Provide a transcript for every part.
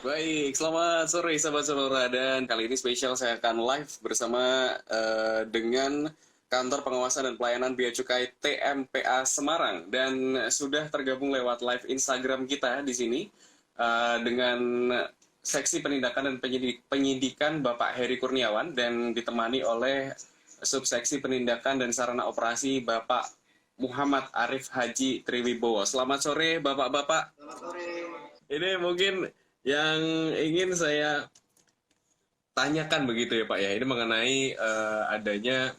Baik, selamat sore sahabat Sonora, dan kali ini spesial saya akan live bersama dengan Kantor Pengawasan dan Pelayanan Bea Cukai TMPA Semarang, dan sudah tergabung lewat live Instagram kita di sini dengan Seksi Penindakan dan Penyidikan Bapak Heri Kurniawan, dan ditemani oleh Subseksi Penindakan dan Sarana Operasi Bapak Muhammad Arif Haji Triwibowo. Selamat sore Bapak-bapak. Selamat sore. Ini mungkin yang ingin saya tanyakan begitu ya Pak ya, ini mengenai adanya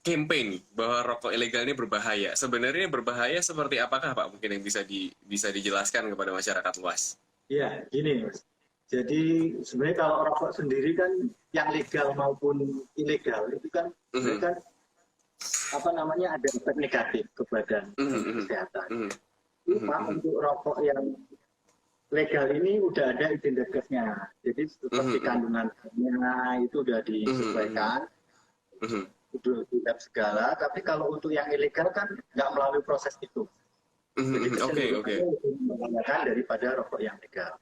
campaign bahwa rokok ilegal ini berbahaya. Sebenarnya berbahaya seperti apakah Pak? Mungkin yang bisa dijelaskan kepada masyarakat luas. Ya, gini Mas. Jadi sebenarnya kalau rokok sendiri kan yang legal maupun ilegal itu kan sebenarnya kan ada efek negatif ke badan kesehatan. Cuma untuk rokok yang legal ini udah ada izin dekesnya. Jadi seperti kandungannya itu udah disesuaikan, udah dilihat segala. Tapi kalau untuk yang ilegal kan nggak melalui proses itu. Jadi kecenderungannya daripada rokok yang legal.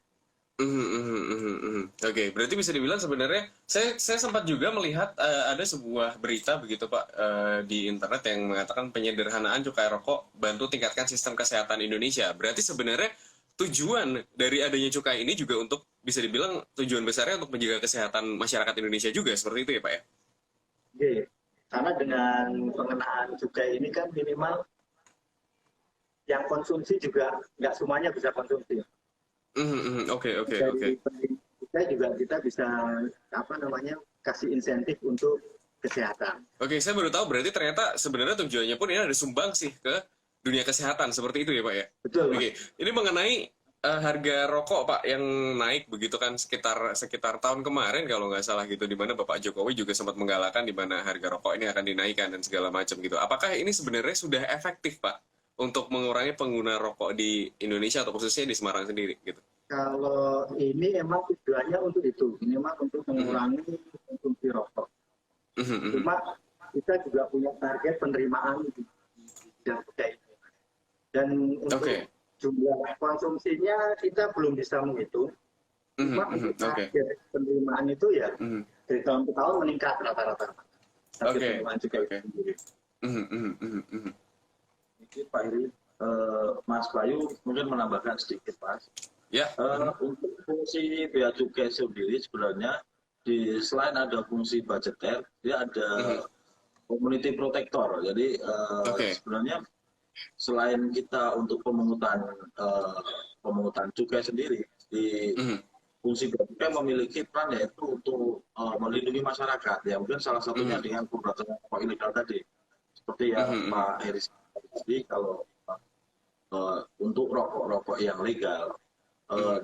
Oke, berarti bisa dibilang sebenarnya saya sempat juga melihat ada sebuah berita begitu Pak di internet yang mengatakan penyederhanaan cukai rokok bantu tingkatkan sistem kesehatan Indonesia. Berarti sebenarnya tujuan dari adanya cukai ini juga untuk, bisa dibilang tujuan besarnya untuk menjaga kesehatan masyarakat Indonesia juga, seperti itu ya Pak ya? Oke, karena dengan pengenaan cukai ini kan minimal yang konsumsi juga nggak semuanya bisa konsumsi. Oke. Kita bisa kasih insentif untuk kesehatan. Oke, saya baru tahu berarti ternyata sebenarnya tujuannya pun ini ada sumbang sih ke dunia kesehatan, seperti itu ya Pak ya? Betul. Oke, ini mengenai harga rokok Pak yang naik begitu kan sekitar tahun kemarin kalau nggak salah gitu, di mana Bapak Jokowi juga sempat menggalakkan di mana harga rokok ini akan dinaikkan dan segala macam gitu. Apakah ini sebenarnya sudah efektif Pak untuk mengurangi pengguna rokok di Indonesia atau khususnya di Semarang sendiri gitu? Kalau ini emang tujuannya untuk itu, ini memang untuk mengurangi konsumsi rokok. Cuma kita juga punya target penerimaan di bidang cukai ini. Dan untuk jumlah konsumsinya kita belum bisa menghitung. Cuma untuk target penerimaan itu ya dari tahun ke tahun meningkat rata-rata. Penerimaan cukai sendiri. Ini Pak Heri, Mas Bayu mungkin menambahkan sedikit Mas. Ya. Untuk fungsi bea cukai sendiri sebenarnya selain ada fungsi budgeter, dia ada community protector. Jadi sebenarnya selain kita untuk pemungutan cukai sendiri, di fungsi bea cukai memiliki peran yaitu untuk melindungi masyarakat. Ya mungkin salah satunya dengan pemberantasan rokok ilegal tadi. Seperti yang Pak Heri tadi, kalau untuk rokok-rokok yang legal,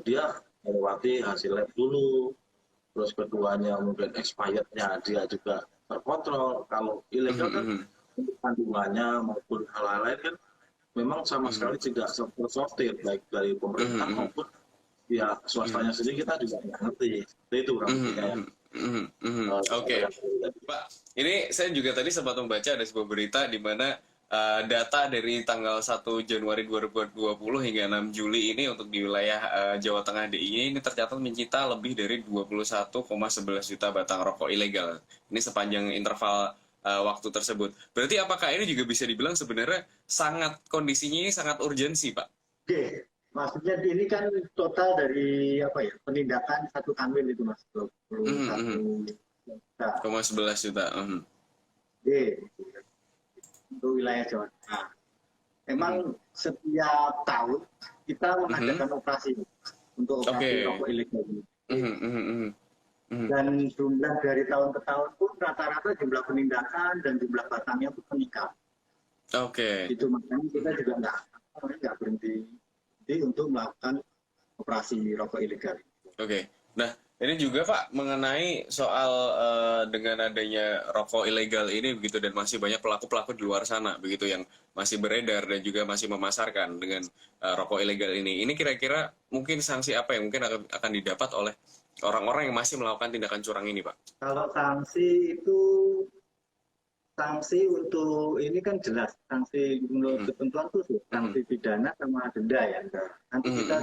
dia melewati hasil lab dulu, terus keduanya mungkin expirednya dia juga terkontrol. Kalau ilegal kan untuk kandungannya maupun hal-hal lain kan memang sama sekali tidak tersortir, baik dari pemerintah maupun ya swastanya sendiri, kita juga nggak ngerti. Itu Oke, Pak. Ini saya juga tadi sempat membaca ada sebuah berita di mana data dari tanggal 1 Januari 2020 hingga 6 Juli ini untuk di wilayah Jawa Tengah DIY ini tercatat menyita lebih dari 21,11 juta batang rokok ilegal. Ini sepanjang interval waktu tersebut. Berarti apakah ini juga bisa dibilang sebenarnya kondisinya ini sangat urgensi, Pak? Oke, maksudnya ini kan total dari penindakan satu kanwil itu Mas, 21,11 juta. Untuk wilayah Jawa Tengah. Memang setiap tahun kita mengadakan operasi untuk operasi rokok ilegal ini. Dan jumlah dari tahun ke tahun pun rata-rata jumlah penindakan dan jumlah batangnya pun meningkat. Itu makanya kita juga nggak berhenti untuk melakukan operasi rokok ilegal. Nah, ini juga Pak mengenai soal dengan adanya rokok ilegal ini begitu, dan masih banyak pelaku-pelaku di luar sana begitu yang masih beredar dan juga masih memasarkan dengan rokok ilegal ini. Ini kira-kira mungkin sanksi apa yang mungkin akan didapat oleh orang-orang yang masih melakukan tindakan curang ini, Pak? Kalau sanksi itu sanksi untuk ini kan jelas, sanksi menurut ketentuan khusus, sanksi pidana sama denda ya. Nanti kita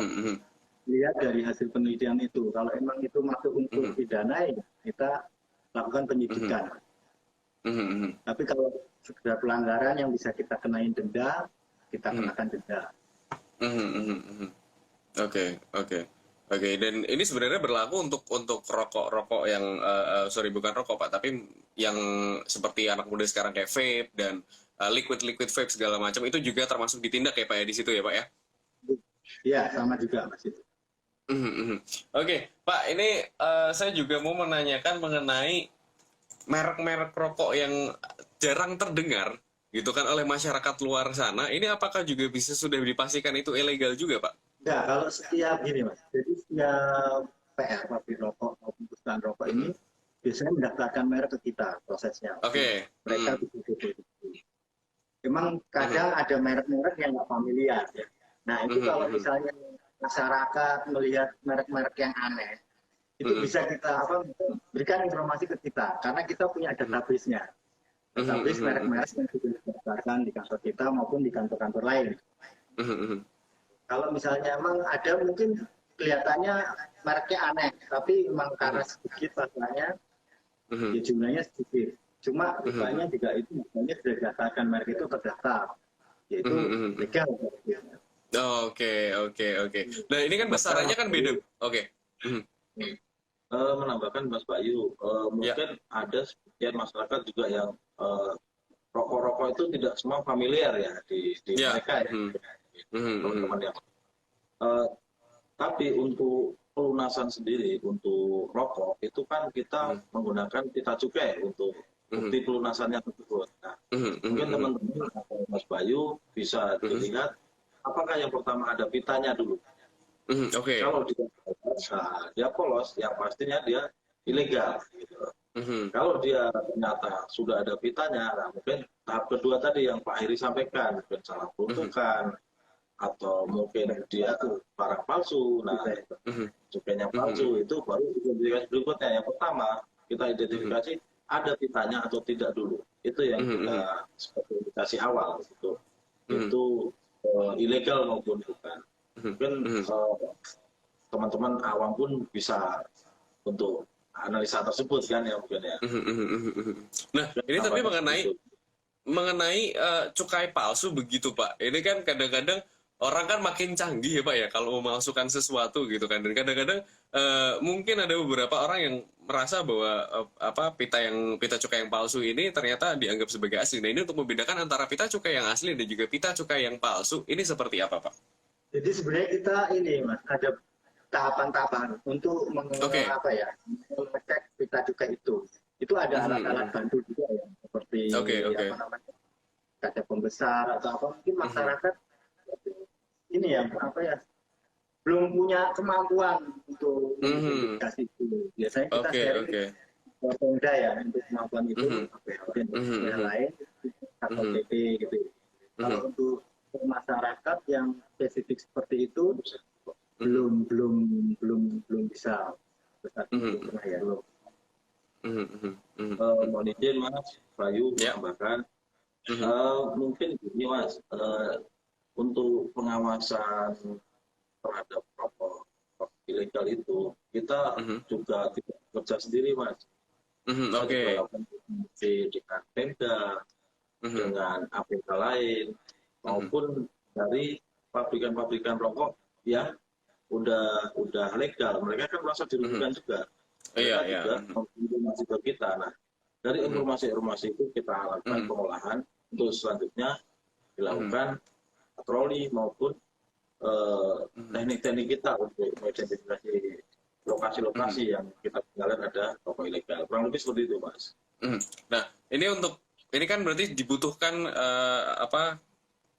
lihat dari hasil penelitian itu, kalau emang itu masuk unsur pidana ya kita lakukan penyidikan. Tapi kalau sekedar pelanggaran yang bisa kita kenain denda, kita kenakan denda. Oke. Dan ini sebenarnya berlaku untuk rokok yang bukan rokok Pak, tapi yang seperti anak muda sekarang kayak vape dan liquid vape segala macam itu juga termasuk ditindak ya Pak ya di situ ya Pak ya? Iya, sama juga Mas itu. Oke, Pak, ini saya juga mau menanyakan mengenai merek-merek rokok yang jarang terdengar gitu kan oleh masyarakat luar sana. Ini apakah juga bisa sudah dipastikan itu ilegal juga, Pak? Enggak, kalau setiap gini Mas. Jadi setiap PR pabrik rokok maupun perusahaan rokok ini biasanya mendaftarkan merek ke kita prosesnya. Oke. Mereka betul-betul. Memang kadang ada merek-merek yang nggak familiar ya. Nah itu kalau misalnya masyarakat melihat merek-merek yang aneh, itu bisa kita berikan informasi ke kita karena kita punya database-nya. Database merek-merek yang sudah didaftarkan di kantor kita maupun di kantor-kantor lain. Kalau misalnya emang ada mungkin kelihatannya mereknya aneh, tapi memang karena sedikit pasalnya, ya jumlahnya sedikit. Cuma rupanya juga itu misalnya sudah didaftarkan merek itu terdaftar, yaitu legal. Oke. Nah ini kan besarannya kan beda. Oke. Menambahkan Mas Bayu, mungkin ada sebagian masyarakat juga yang rokok-rokok itu tidak semua familiar ya di mereka ya, teman-teman yang. Tapi untuk pelunasan sendiri untuk rokok itu kan kita menggunakan pita cukai untuk bukti pelunasannya tersebut. Nah, mungkin teman-teman atau Mas Bayu bisa dilihat apakah yang pertama ada pitanya dulu. Kalau dia polos, yang pastinya dia ilegal. Gitu. Kalau dia ternyata sudah ada pitanya, nah mungkin tahap kedua tadi yang Pak Heri sampaikan, mungkin salah peruntukan, atau mungkin dia barang palsu. Nah, cukainya palsu itu baru identifikasi berikutnya. Yang pertama kita identifikasi ada pitanya atau tidak dulu. Itu yang kita sebagai indikasi awal. Itu ilegal maupun bukan. Mungkin teman-teman awam pun bisa untuk analisa tersebut kan ya mungkin ya. Nah ini tapi mengenai cukai palsu begitu Pak. Ini kan kadang-kadang orang kan makin canggih ya Pak ya kalau memalsukan sesuatu gitu kan. Dan kadang-kadang mungkin ada beberapa orang yang merasa bahwa pita cukai yang palsu ini ternyata dianggap sebagai asli. Nah ini untuk membedakan antara pita cukai yang asli dan juga pita cukai yang palsu ini seperti apa Pak? Jadi sebenarnya kita ini Mas ada tahapan-tahapan untuk mengecek pita cukai itu. Itu ada alat-alat bantu juga ya seperti kaca pembesar atau apa mungkin masyarakat ini ya belum punya kemampuan untuk mengidentifikasi itu. Biasanya kita sharing ke Pemda ya untuk kemampuan itu yang lain atau PP gitu. Kalau untuk masyarakat yang spesifik seperti itu belum bisa besar ya lo. Mohon izin Mas Bayu menambahkan mungkin ini Mas untuk pengawasan terhadap rokok ilegal itu kita juga tidak bekerja sendiri Mas. Kita juga komunikasi dengan Pemda, dengan APK lain maupun dari pabrikan-pabrikan rokok yang udah legal. Mereka kan merasa dirugikan juga. Mereka juga informasi ke kita. Nah, dari informasi-informasi itu kita lakukan pengolahan untuk selanjutnya dilakukan patroli maupun teknik-teknik kita untuk mengidentifikasi lokasi-lokasi yang kita tinggalkan ada rokok ilegal. Kurang lebih seperti itu, Mas. Nah, ini kan berarti dibutuhkan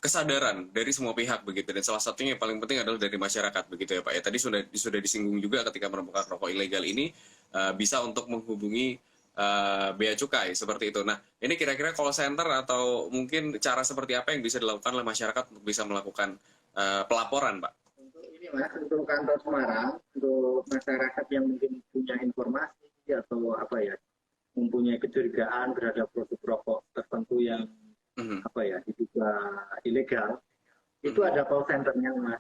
kesadaran dari semua pihak begitu, dan salah satunya yang paling penting adalah dari masyarakat begitu ya Pak ya. Tadi sudah disinggung juga ketika menemukan rokok ilegal ini bisa untuk menghubungi bea cukai seperti itu. Nah ini kira-kira call center atau mungkin cara seperti apa yang bisa dilakukan oleh masyarakat untuk bisa melakukan pelaporan Pak? Untuk ini Mas, untuk kantor Semarang, untuk masyarakat yang mungkin punya informasi atau mempunyai kecurigaan terhadap produk rokok tertentu yang apa ya diduga ilegal, itu ada call center-nya Mas,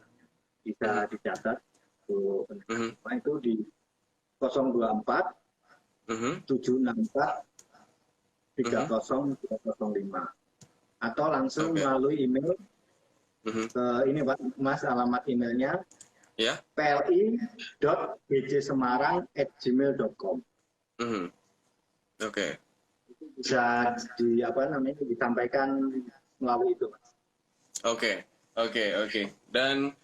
bisa dicatat itu di 024 764 30205 atau langsung melalui email ke ini Pak Mas, alamat emailnya pli.bjsemarang@gmail.com. Bisa disampaikan melalui itu Mas. Oke. Dan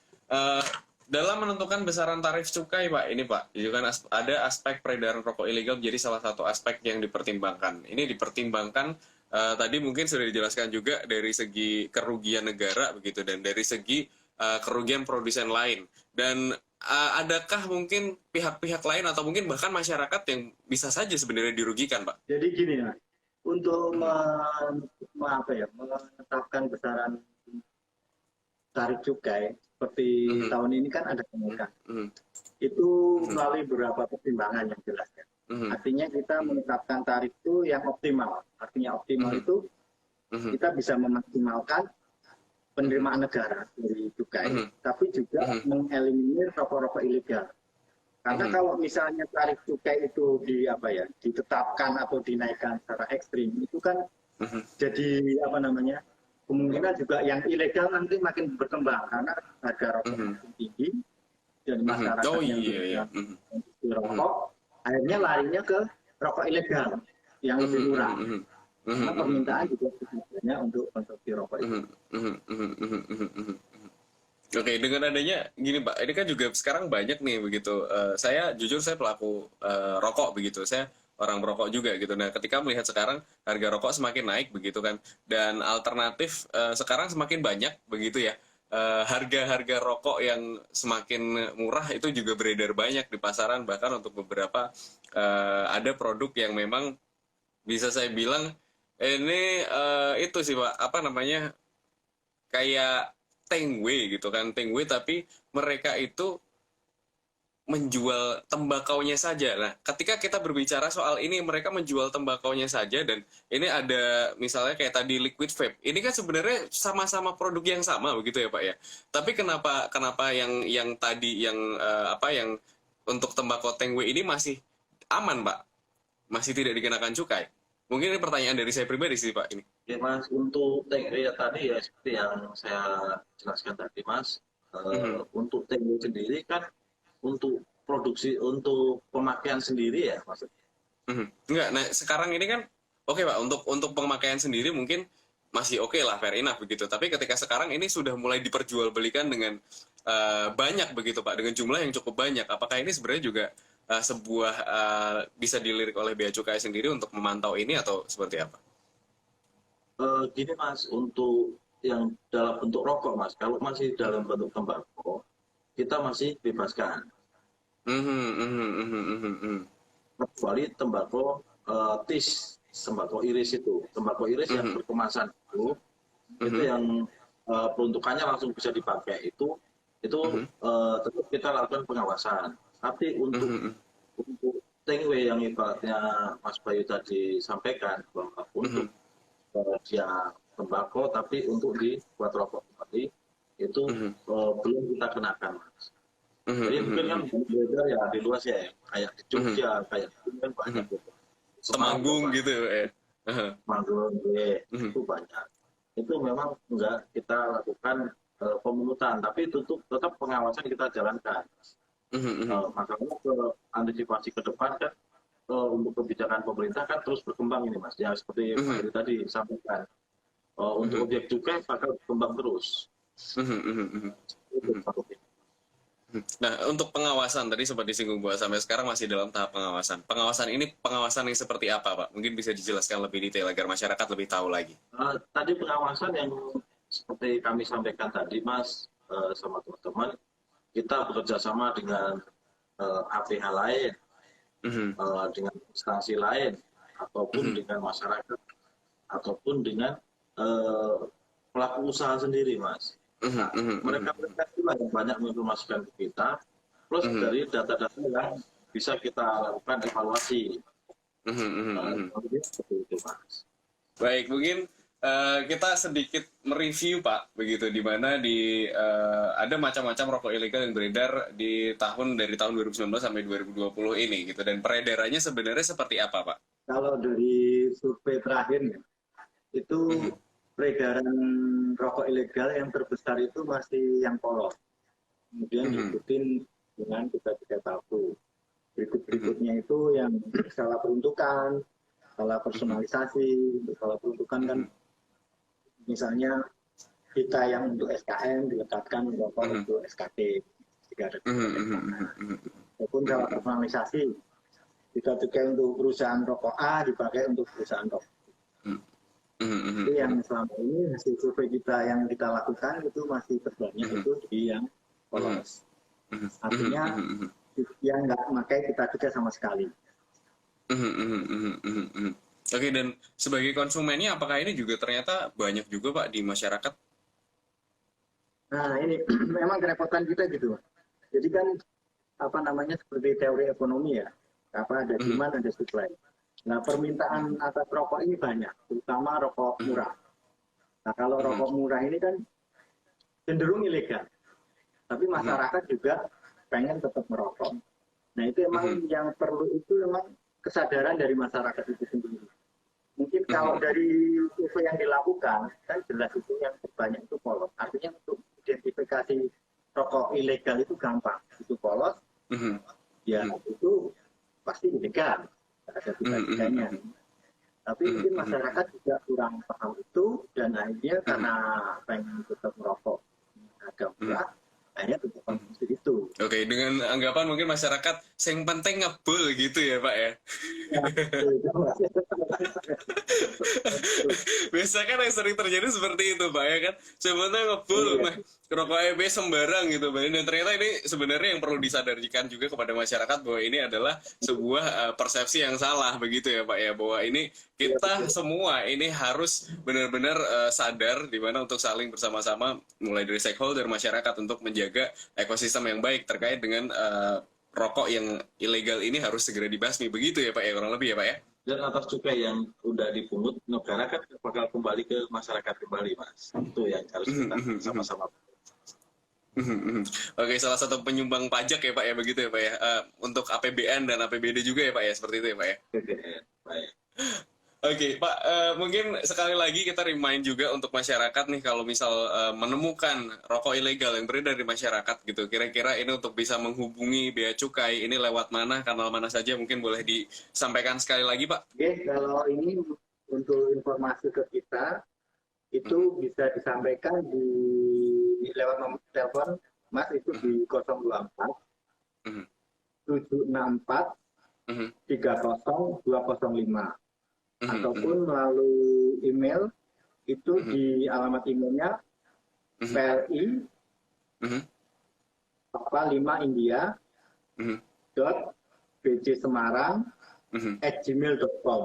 dalam menentukan besaran tarif cukai Pak, ini Pak, itu kan ada aspek peredaran rokok ilegal jadi salah satu aspek yang dipertimbangkan. Ini dipertimbangkan tadi mungkin sudah dijelaskan juga dari segi kerugian negara begitu, dan dari segi kerugian produsen lain. Dan adakah mungkin pihak-pihak lain atau mungkin bahkan masyarakat yang bisa saja sebenarnya dirugikan Pak? Jadi gini Mas, untuk menetapkan besaran tarif cukai seperti tahun ini kan ada kenaikan. Itu melalui beberapa pertimbangan yang jelas ya. Artinya kita menetapkan tarif itu yang optimal. Artinya optimal itu kita bisa memaksimalkan penerimaan negara dari cukai, tapi juga mengeliminir rokok-rokok ilegal. Karena kalau misalnya tarif cukai itu ditetapkan atau dinaikkan secara ekstrim, itu kan jadi kemungkinan juga yang ilegal nanti makin berkembang karena harga rokok makin tinggi dan masyarakat yang rokok akhirnya larinya ke rokok ilegal yang lebih murah. Karena permintaan juga banyak untuk konsumsi rokok itu. Oke, dengan adanya gini Pak, ini kan juga sekarang banyak nih begitu. Saya jujur saya pelaku rokok begitu. Saya orang merokok juga gitu. Nah, ketika melihat sekarang harga rokok semakin naik begitu kan, dan alternatif sekarang semakin banyak begitu ya. Harga-harga rokok yang semakin murah itu juga beredar banyak di pasaran, bahkan untuk beberapa ada produk yang memang bisa saya bilang ini itu sih Pak, kayak Tengwe gitu kan, Tengwe tapi mereka itu menjual tembakaunya saja. Nah, ketika kita berbicara soal ini, mereka menjual tembakaunya saja, dan ini ada misalnya kayak tadi liquid vape. Ini kan sebenarnya sama-sama produk yang sama begitu ya Pak ya. Tapi kenapa yang tadi yang yang untuk tembakau Tengwe ini masih aman Pak? Masih tidak dikenakan cukai? Mungkin ini pertanyaan dari saya pribadi sih Pak ini. Ya Mas, untuk Tengwe ya tadi ya seperti yang saya jelaskan tadi Mas, untuk Tengwe sendiri kan untuk produksi, untuk pemakaian sendiri ya maksudnya. Enggak, nah sekarang ini kan oke Pak, untuk pemakaian sendiri mungkin masih oke lah, fair enough begitu. Tapi ketika sekarang ini sudah mulai diperjualbelikan dengan banyak begitu Pak, dengan jumlah yang cukup banyak. Apakah ini sebenarnya juga sebuah bisa dilirik oleh Bea Cukai sendiri untuk memantau ini atau seperti apa? Gini Mas, untuk yang dalam bentuk rokok Mas, kalau masih dalam bentuk tembakau, kita masih bebaskan. Kecuali tembakau tis, tembakau iris itu. Tembakau iris yang berkemasan itu yang peruntukannya langsung bisa dipakai. Itu tetap kita lakukan pengawasan. Tapi untuk Tengwe yang ibaratnya Mas Bayu tadi sampaikan, bahwa untuk dia tembakau tapi untuk dibuat rokok kembali, itu belum kita kenakan Mas. Jadi mungkin kan beredar ya di luar ya, kayak di Jogja, kayak di kan banyak gitu. Temanggung gitu ya. Temanggung itu banyak. Itu memang enggak kita lakukan pemungutan, tapi tetap pengawasan kita jalankan. Makanya ke antisipasi ke depan kan untuk kebijakan pemerintah kan terus berkembang ini Mas. Ya seperti Pak Heri tadi sampaikan. Untuk objek cukai bakal berkembang terus. Nah, untuk pengawasan tadi sempat disinggung bahwa sampai sekarang masih dalam tahap pengawasan. Pengawasan ini pengawasan yang seperti apa, Pak? Mungkin bisa dijelaskan lebih detail agar masyarakat lebih tahu lagi. Tadi pengawasan yang seperti kami sampaikan tadi, Mas, sama teman-teman, kita bekerja sama dengan APH lain, dengan instansi lain, ataupun dengan masyarakat, ataupun dengan pelaku usaha sendiri, Mas. Nah, mereka itulah yang banyak menginformasikan ke kita, plus dari data-data yang bisa kita lakukan evaluasi. Seperti itu, Mas. Baik, mungkin kita sedikit mereview Pak, begitu di mana ada macam-macam rokok ilegal yang beredar dari tahun 2019 sampai 2020 ini gitu, dan peredarannya sebenarnya seperti apa Pak? Kalau dari survei terakhir ya, itu peredaran rokok ilegal yang terbesar itu masih yang polos. Kemudian diikutin dengan tiga tabu. Berikutnya itu yang salah peruntukan, salah personalisasi. Salah peruntukan kan misalnya kita yang untuk SKM dilekatkan rokok untuk SKT, sigaret. Ataupun salah personalisasi, kita pakai untuk perusahaan rokok A dipakai untuk perusahaan rokok. Itu yang selama ini hasil survei kita yang kita lakukan itu masih terbanyak itu di yang polos. Artinya yang nggak pakai kita cukai sama sekali. Oke, dan sebagai konsumennya apakah ini juga ternyata banyak juga Pak di masyarakat? Nah ini memang kerepotan kita gitu. Jadi kan apa namanya seperti teori ekonomi ya, apa ada demand ada supply. Nah permintaan atas rokok ini banyak, terutama rokok murah. Nah kalau rokok murah ini kan cenderung ilegal, tapi masyarakat juga pengen tetap merokok. Nah itu emang yang perlu itu memang kesadaran dari masyarakat itu sendiri. Mungkin kalau dari survei yang dilakukan kan jelas itu yang terbanyak itu polos. Artinya untuk identifikasi rokok ilegal itu gampang, itu polos, ya itu pasti ilegal, ada tiga-tiganya. Tapi mungkin masyarakat juga kurang paham itu dan akhirnya karena pengen tetap merokok agak murah, akhirnya tetap konsumsi itu. Oke, dengan anggapan mungkin masyarakat yang penting ngebul gitu ya Pak ya. Biasa kan yang sering terjadi seperti itu Pak ya kan. Sebenarnya ngebul, rokok EB sembarang gitu Pak. Dan ternyata ini sebenarnya yang perlu disadarkan juga kepada masyarakat bahwa ini adalah sebuah persepsi yang salah begitu ya Pak ya. Bahwa ini kita semua ini harus benar-benar sadar di mana untuk saling bersama-sama mulai dari stakeholder masyarakat untuk menjaga ekosistem yang baik terkait dengan rokok yang ilegal ini harus segera dibasmi begitu ya Pak ya, kurang lebih ya Pak ya. Dan atas cukai yang udah dipungut negara kan bakal kembali ke masyarakat kembali Mas. Itu yang harus kita sama-sama. Oke, salah satu penyumbang pajak ya Pak ya begitu ya Pak ya, untuk APBN dan APBD juga ya Pak ya, seperti itu ya Pak ya. Baik. Oke, Pak, mungkin sekali lagi kita remind juga untuk masyarakat nih kalau misal menemukan rokok ilegal yang beredar di masyarakat gitu, kira-kira ini untuk bisa menghubungi Bea Cukai ini lewat mana, kanal mana saja, mungkin boleh disampaikan sekali lagi Pak? Oke, kalau ini untuk informasi ke kita itu bisa disampaikan lewat nomor telepon Mas itu di 024 764 30205. Ataupun melalui email itu di alamat emailnya PLI 5 India .bcsemarang@gmail.com.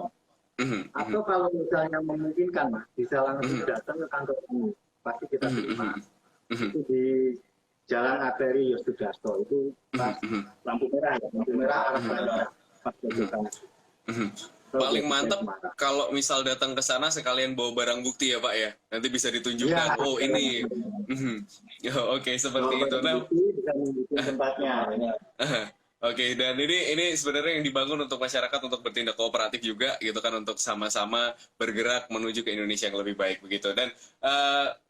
Atau kalau misalnya memungkinkan Mas, bisa langsung datang ke kantor kami, pasti kita terima. Itu di Jalan Arteri Yosudarso itu pas lampu merah arah bandara pas Paling mantap kalau misal datang ke sana sekalian bawa barang bukti ya Pak ya, nanti bisa ditunjukkan ya, ini Oke, seperti itu. Nah, bisa menunjukkan tempatnya. Oke, dan ini sebenarnya yang dibangun untuk masyarakat untuk bertindak kooperatif juga gitu kan, untuk sama-sama bergerak menuju ke Indonesia yang lebih baik begitu. Dan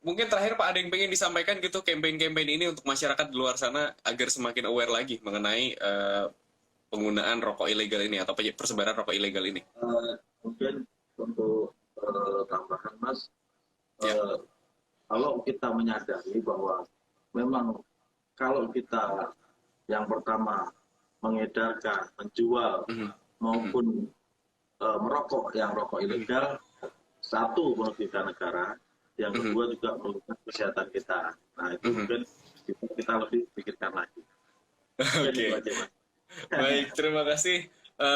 mungkin terakhir Pak, ada yang pengen disampaikan gitu campaign-campaign ini untuk masyarakat di luar sana agar semakin aware lagi mengenai penggunaan rokok ilegal ini atau persebaran rokok ilegal ini? Mungkin untuk tambahan Mas, kalau kita menyadari bahwa memang kalau kita yang pertama mengedarkan, menjual maupun merokok yang rokok ilegal, satu merugikan negara, yang kedua juga merugikan kesehatan kita. Nah itu mungkin kita lebih pikirkan lagi. Oke. Baik, terima kasih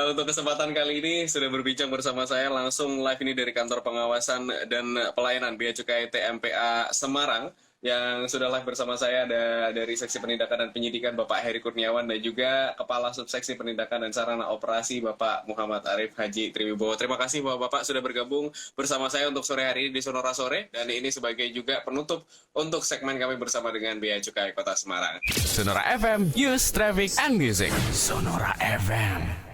untuk kesempatan kali ini sudah berbincang bersama saya langsung live ini dari Kantor Pengawasan dan Pelayanan Bea Cukai TMPA Semarang Yang sudah live bersama saya ada dari Seksi Penindakan dan Penyidikan Bapak Heri Kurniawan dan juga Kepala Subseksi Penindakan dan Sarana Operasi Bapak Muhammad Arif Haji Triwibowo. Terima kasih Bapak-Bapak sudah bergabung bersama saya untuk sore hari ini di Sonora Sore, dan ini sebagai juga penutup untuk segmen kami bersama dengan Bea Cukai Kota Semarang. Sonora FM, News, Traffic, and Music. Sonora FM.